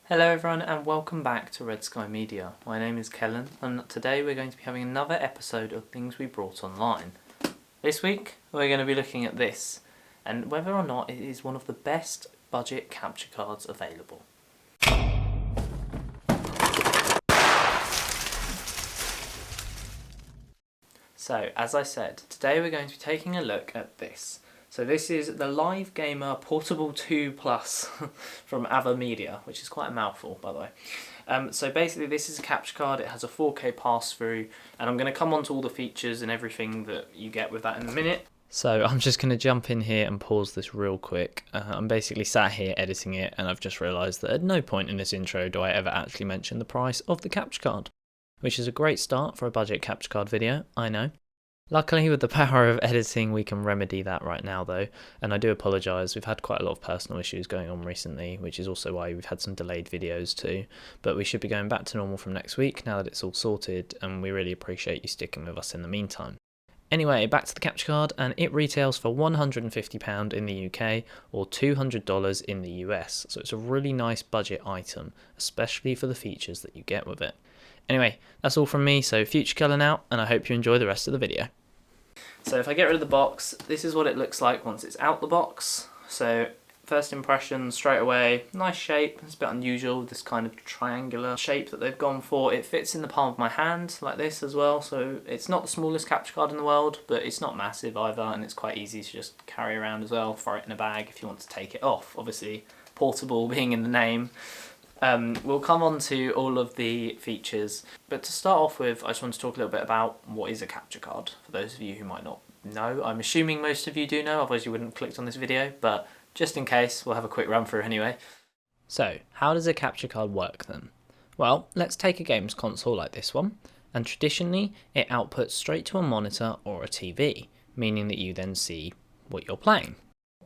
Hello everyone and welcome back to Red Sky Media. My name is Kellen and today we're going to be having another episode of things we brought online. This week we're going to be looking at this and whether or not it is one of the best budget capture cards available. So as I said, today we're going to be taking a look at this. So this is the Live Gamer Portable 2 Plus from AverMedia, which is quite a mouthful, by the way. So basically this is a capture card, it has a 4K pass-through, and I'm going to come on to all the features and everything that you get with that in a minute. So I'm just going to jump in here and pause this real quick. I'm basically sat here editing it, and I've just realised that at no point in this intro do I ever actually mention the price of the capture card, which is a great start for a budget capture card video, I know. Luckily, with the power of editing, we can remedy that right now though, and I do apologise, we've had quite a lot of personal issues going on recently, which is also why we've had some delayed videos too, but we should be going back to normal from next week now that it's all sorted, and we really appreciate you sticking with us in the meantime. Anyway, back to the capture card, and it retails for £150 in the UK or $200 in the US, so it's a really nice budget item, especially for the features that you get with it. Anyway, that's all from me, so future Kellen out, and I hope you enjoy the rest of the video. So if I get rid of the box, this is what it looks like once it's out the box. So first impression straight away, nice shape, it's a bit unusual, this kind of triangular shape that they've gone for. It fits in the palm of my hand like this as well, so it's not the smallest capture card in the world, but it's not massive either, and it's quite easy to just carry around as well, throw it in a bag if you want to take it off. Obviously, portable being in the name. We'll come on to all of the features, but to start off with, I just want to talk a little bit about what is a capture card, for those of you who might not know. I'm assuming most of you do know, otherwise you wouldn't have clicked on this video, but just in case, we'll have a quick run through anyway. So, how does a capture card work then? Well, let's take a games console like this one, and traditionally it outputs straight to a monitor or a TV, meaning that you then see what you're playing.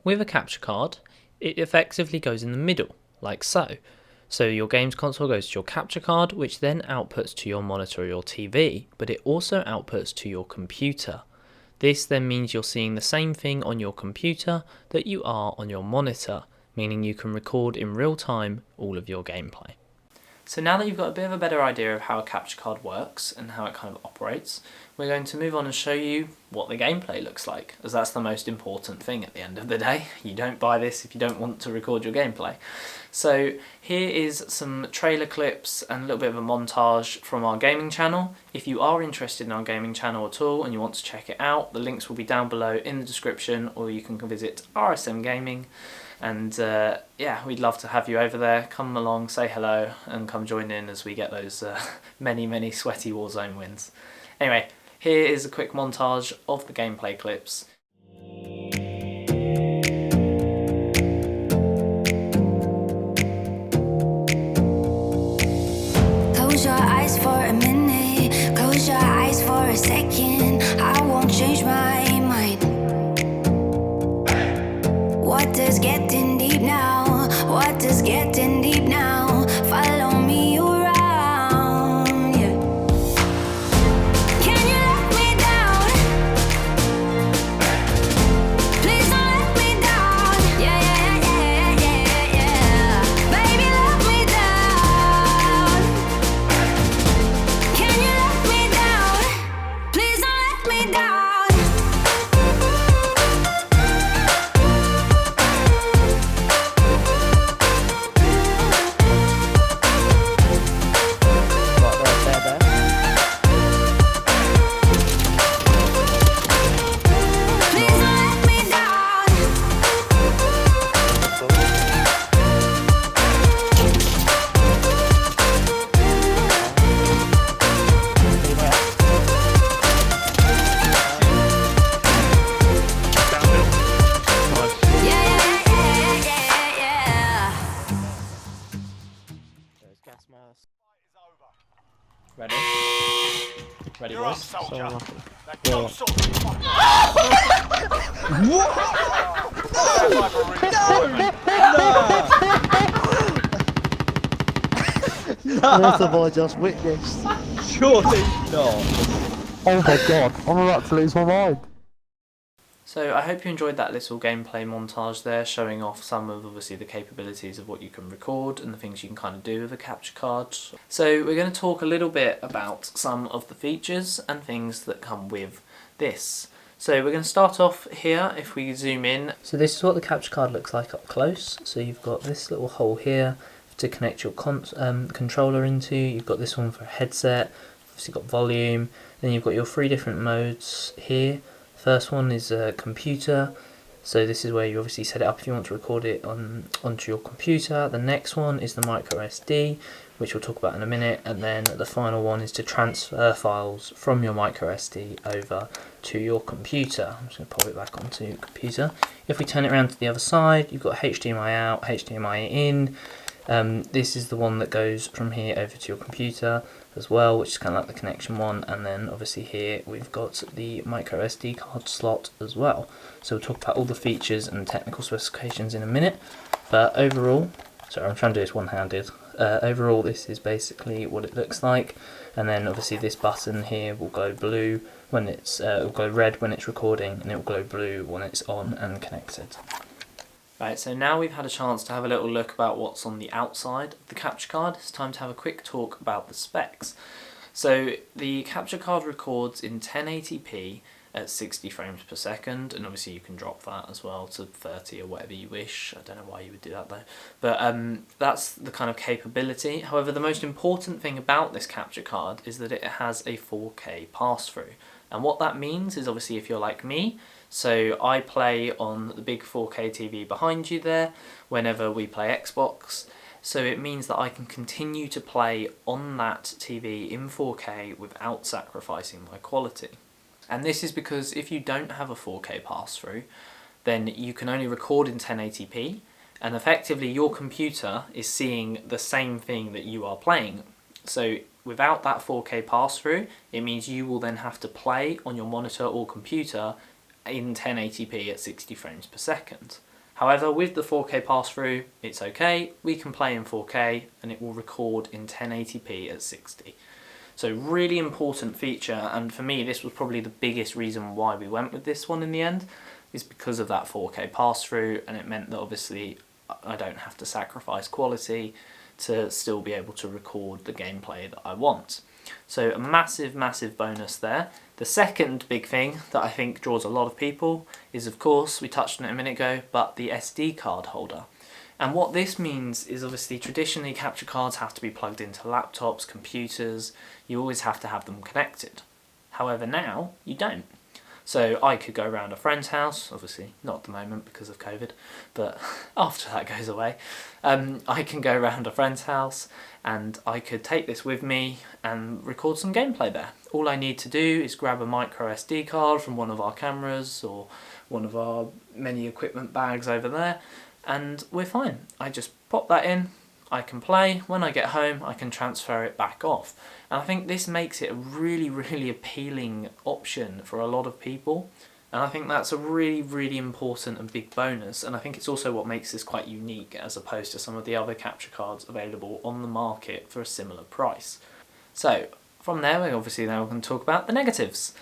With a capture card, it effectively goes in the middle, like so. So your games console goes to your capture card, which then outputs to your monitor or your TV, but it also outputs to your computer. This then means you're seeing the same thing on your computer that you are on your monitor, meaning you can record in real time all of your gameplay. So now that you've got a bit of a better idea of how a capture card works and how it kind of operates, we're going to move on and show you what the gameplay looks like, as that's the most important thing at the end of the day. You don't buy this if you don't want to record your gameplay. So here is some trailer clips and a little bit of a montage from our gaming channel. If you are interested in our gaming channel at all and you want to check it out, the links will be down below in the description, or you can visit RSM Gaming. And yeah, we'd love to have you over there. Come along, say hello, and come join in as we get those many sweaty Warzone wins. Anyway, here is a quick montage of the gameplay clips. Close your eyes for a minute, close your eyes for a second. I won't change my mind. What does getting deep now? What does getting deep now? Follow me around, yeah. Can you let me down? Please don't let me down. Yeah. Baby, let me down. Can you let me down? Please don't let me down. Ready? Ready, You're up, boys? soldier. Now Yeah. go sort this fucker out. What have I just witnessed? Surely not. Oh my god, I'm about to lose my mind. So I hope you enjoyed that little gameplay montage there, showing off some of obviously the capabilities of what you can record and the things you can kind of do with a capture card. So we're going to talk a little bit about some of the features and things that come with this. So we're going to start off here if we zoom in. So this is what the capture card looks like up close. So you've got this little hole here to connect your controller into. You've got this one for a headset, obviously got volume, then you've got your 3 different modes here. First one is a computer, so this is where you obviously set it up if you want to record it onto your computer. The next one is the micro SD, which we'll talk about in a minute, and then the final one is to transfer files from your micro SD over to your computer. I'm just going to pop it back onto your computer. If we turn it around to the other side, you've got HDMI out, HDMI in. This is the one that goes from here over to your computer as well, which is kind of like the connection one, and then obviously here we've got the micro SD card slot as well. So we'll talk about all the features and technical specifications in a minute, but overall, sorry I'm trying to do this one-handed, overall this is basically what it looks like, and then obviously this button here will go blue when it's, it'll go red when it's recording, and it will glow blue when it's on and connected. Right, so now we've had a chance to have a little look about what's on the outside of the capture card, it's time to have a quick talk about the specs. So the capture card records in 1080p at 60 frames per second, and obviously you can drop that as well to 30 or whatever you wish. I don't know why you would do that though, but that's the kind of capability. However, the most important thing about this capture card is that it has a 4K pass-through, and what that means is obviously if you're like me, so I play on the big 4K TV behind you there whenever we play Xbox, so it means that I can continue to play on that TV in 4K without sacrificing my quality. And this is because if you don't have a 4K pass-through, then you can only record in 1080p, and effectively your computer is seeing the same thing that you are playing. So without that 4K pass-through, it means you will then have to play on your monitor or computer in 1080p at 60 frames per second. However, with the 4K pass-through, it's okay, we can play in 4K and it will record in 1080p at 60. So really important feature, and for me this was probably the biggest reason why we went with this one in the end, is because of that 4K pass-through, and it meant that obviously I don't have to sacrifice quality to still be able to record the gameplay that I want. So a massive, massive bonus there. The second big thing that I think draws a lot of people is, of course, we touched on it a minute ago, but the SD card holder. And what this means is obviously traditionally capture cards have to be plugged into laptops, computers, you always have to have them connected. However now, you don't. So I could go around a friend's house, obviously not at the moment because of COVID, but after that goes away, I can go around a friend's house and I could take this with me and record some gameplay there. All I need to do is grab a micro SD card from one of our cameras or one of our many equipment bags over there, and we're fine. I just pop that in, I can play, when I get home I can transfer it back off. And I think this makes it a really, really appealing option for a lot of people. And I think that's a really, really important and big bonus. And I think it's also what makes this quite unique as opposed to some of the other capture cards available on the market for a similar price. So from there, we're obviously now going to talk about the negatives.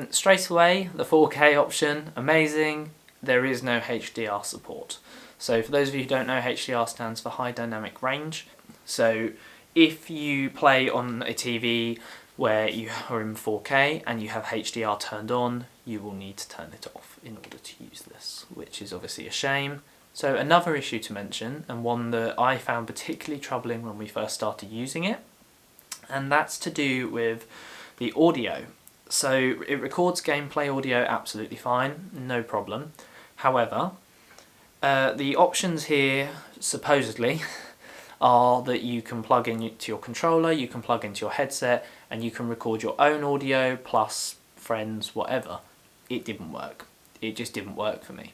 Straight away, the 4K option, amazing. There is no HDR support. So for those of you who don't know, HDR stands for High Dynamic Range. So if you play on a TV where you are in 4K and you have HDR turned on, you will need to turn it off in order to use this, which is obviously a shame. So another issue to mention, and one that I found particularly troubling when we first started using it, and that's to do with the audio. So it records gameplay audio absolutely fine, no problem. However, the options here, supposedly, are that you can plug into your controller, you can plug into your headset, and you can record your own audio plus friends, whatever. It didn't work. It just didn't work for me.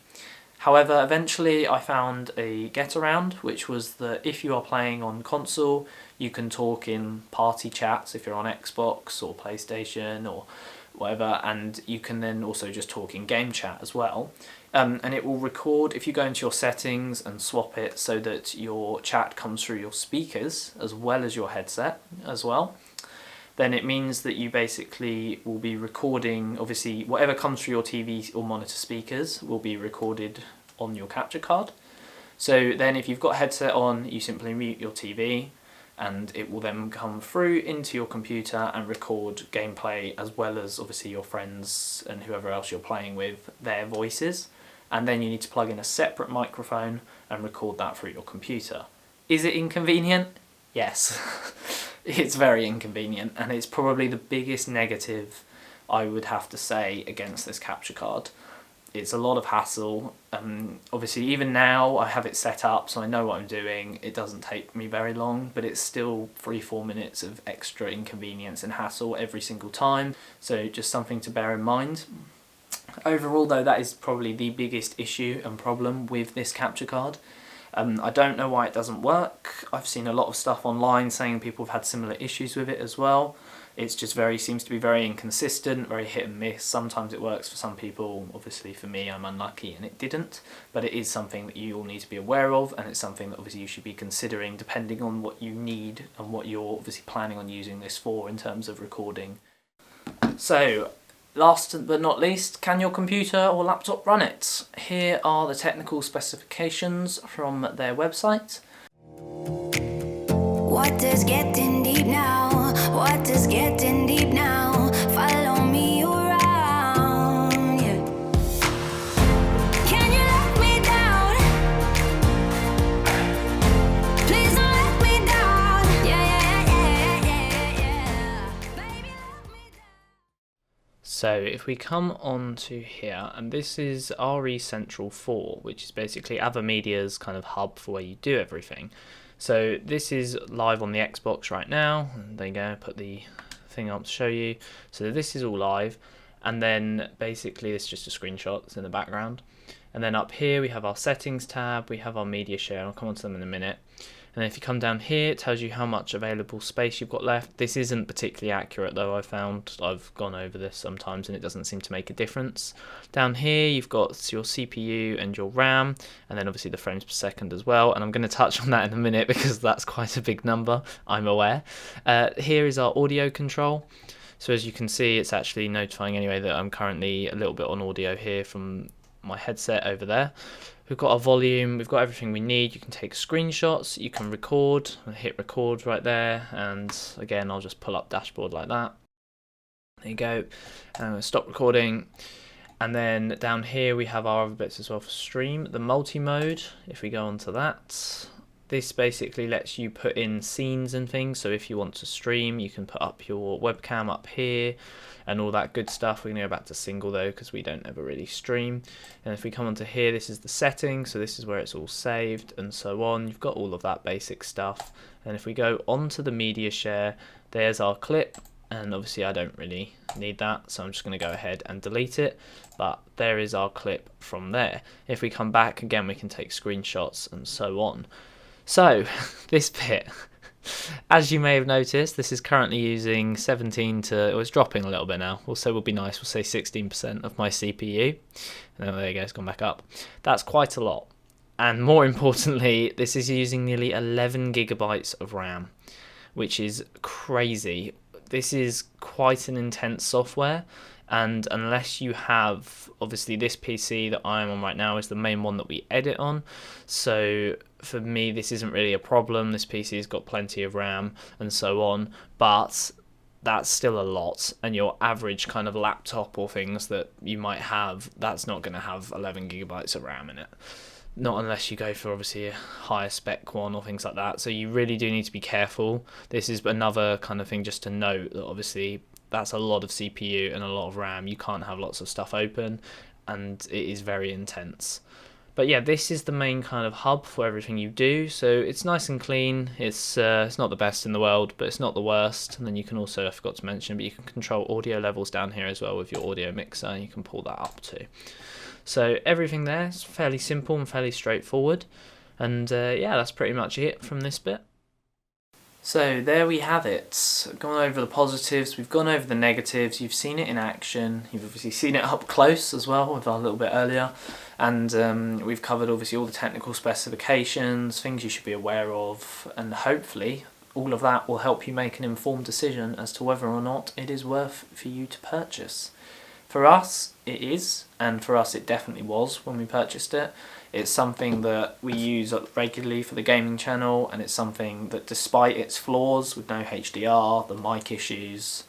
However, eventually I found a get around, which was that if you are playing on console, you can talk in party chats if you're on Xbox or PlayStation or whatever, and you can then also just talk in game chat as well. And it will record, if you go into your settings and swap it so that your chat comes through your speakers as well as your headset as well, then it means that you basically will be recording, obviously whatever comes through your TV or monitor speakers will be recorded on your capture card. So then if you've got a headset on, you simply mute your TV and it will then come through into your computer and record gameplay, as well as obviously your friends and whoever else you're playing with, their voices. And then you need to plug in a separate microphone and record that through your computer. Is it inconvenient? Yes. It's very inconvenient, and it's probably the biggest negative I would have to say against this capture card. It's a lot of hassle. Obviously even now I have it set up so I know what I'm doing. It doesn't take me very long, but it's still 3-4 minutes of extra inconvenience and hassle every single time. So just something to bear in mind. Overall though, that is probably the biggest issue and problem with this capture card. I don't know why it doesn't work. I've seen a lot of stuff online saying people have had similar issues with it as well. It's just seems to be very inconsistent, very hit and miss. Sometimes it works for some people. Obviously for me, I'm unlucky and it didn't. But it is something that you all need to be aware of, and it's something that obviously you should be considering depending on what you need and what you're obviously planning on using this for in terms of recording. So, last but not least, can your computer or laptop run it? Here are the technical specifications from their website. What is getting deep now? What is getting deep now? Follow me around, yeah. Can you let me down? Please don't let me down. Yeah. Baby, let me down. So if we come on to here, and this is RE Central 4, which is basically AverMedia's kind of hub for where you do everything. So this is live on the Xbox right now. And there you go, put the thing up to show you. So this is all live, and then basically it's just a screenshot that's in the background. And then up here we have our settings tab, we have our media share, I'll come on to them in a minute. And then if you come down here, it tells you how much available space you've got left. This isn't particularly accurate though, I've found. I've gone over this sometimes and it doesn't seem to make a difference. Down here you've got your CPU and your RAM, and then obviously the frames per second as well. And I'm going to touch on that in a minute because that's quite a big number, I'm aware. Here is our audio control. So as you can see, it's actually notifying anyway that I'm currently a little bit on audio here from my headset over there. We've got our volume, we've got everything we need. You can take screenshots, you can record, hit record right there, and again I'll just pull up dashboard like that. There you go, stop recording. And then down here we have our other bits as well for stream. The multi-mode, if we go on to that, this basically lets you put in scenes and things. So if you want to stream, you can put up your webcam up here and all that good stuff. We're going to go back to single though because we don't ever really stream. And if we come onto here, this is the settings. So this is where it's all saved and so on. You've got all of that basic stuff. And if we go onto the media share, there's our clip. And obviously I don't really need that, so I'm just going to go ahead and delete it. But there is our clip from there. If we come back again, we can take screenshots and so on. So this bit, as you may have noticed, this is currently using 17 to, it's dropping a little bit now. We'll be nice, we'll say 16% of my CPU. And there you go, it's gone back up. That's quite a lot. And more importantly, this is using nearly 11 gigabytes of RAM, which is crazy. This is quite an intense software, and unless you have, obviously this PC that I'm on right now is the main one that we edit on, so for me this isn't really a problem. This PC's got plenty of RAM and so on, but that's still a lot, and your average kind of laptop or things that you might have, that's not going to have 11 gigabytes of RAM in it. Not unless you go for obviously a higher spec one or things like that. So you really do need to be careful. This is another kind of thing just to note that obviously that's a lot of CPU and a lot of RAM. You can't have lots of stuff open, and it is very intense. But yeah, this is the main kind of hub for everything you do. So it's nice and clean. It's not the best in the world, but it's not the worst. And then you can also, I forgot to mention, but you can control audio levels down here as well with your audio mixer, and you can pull that up too. So everything there is fairly simple and fairly straightforward. And yeah, that's pretty much it from this bit. So there we have it. Gone over the positives, we've gone over the negatives, you've seen it in action, you've obviously seen it up close as well with our little bit earlier, and we've covered obviously all the technical specifications, things you should be aware of, and hopefully all of that will help you make an informed decision as to whether or not it is worth for you to purchase. For us, it is, and for us it definitely was when we purchased it. It's something that we use regularly for the gaming channel, and it's something that, despite its flaws with no HDR, the mic issues,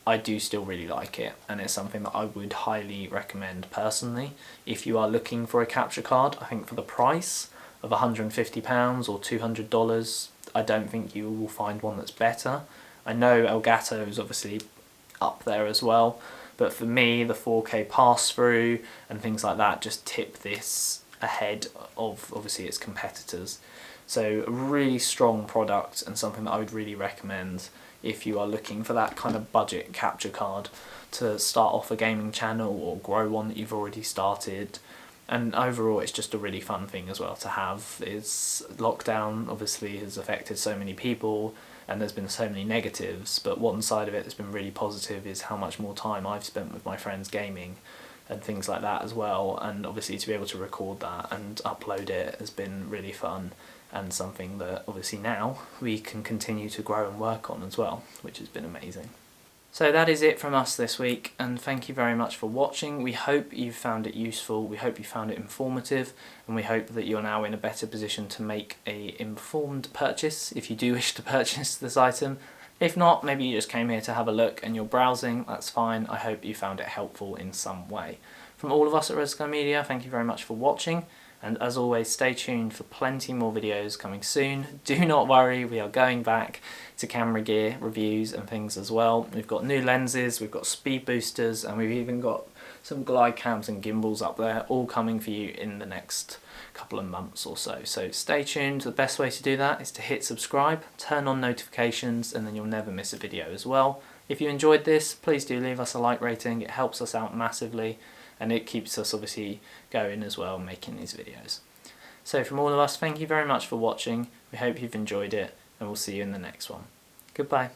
I do still really like it, and it's something that I would highly recommend personally. If you are looking for a capture card, I think for the price of £150 or $200, I don't think you will find one that's better. I know Elgato is obviously up there as well, but for me, the 4K pass-through and things like that just tip this ahead of obviously its competitors. So a really strong product, and something that I would really recommend if you are looking for that kind of budget capture card to start off a gaming channel or grow one that you've already started. And overall, it's just a really fun thing as well to have. It's lockdown obviously has affected so many people, and there's been so many negatives, but one side of it that's been really positive is how much more time I've spent with my friends gaming and things like that as well. And obviously to be able to record that and upload it has been really fun, and something that obviously now we can continue to grow and work on as well, which has been amazing. So that is it from us this week, and thank you very much for watching. We hope you found it useful, we hope you found it informative, and we hope that you're now in a better position to make a informed purchase if you do wish to purchase this item. If not, maybe you just came here to have a look and you're browsing, that's fine. I hope you found it helpful in some way. From all of us at Red Sky Media, thank you very much for watching. And as always, stay tuned for plenty more videos coming soon. Do not worry, we are going back to camera gear reviews and things as well. We've got new lenses, we've got speed boosters, and we've even got some glide cams and gimbals up there, all coming for you in the next couple of months or so. So stay tuned. The best way to do that is to hit subscribe, turn on notifications, and then you'll never miss a video as well. If you enjoyed this, please do leave us a like rating. It helps us out massively, and it keeps us obviously going as well, making these videos. So from all of us, thank you very much for watching. We hope you've enjoyed it, and we'll see you in the next one. Goodbye.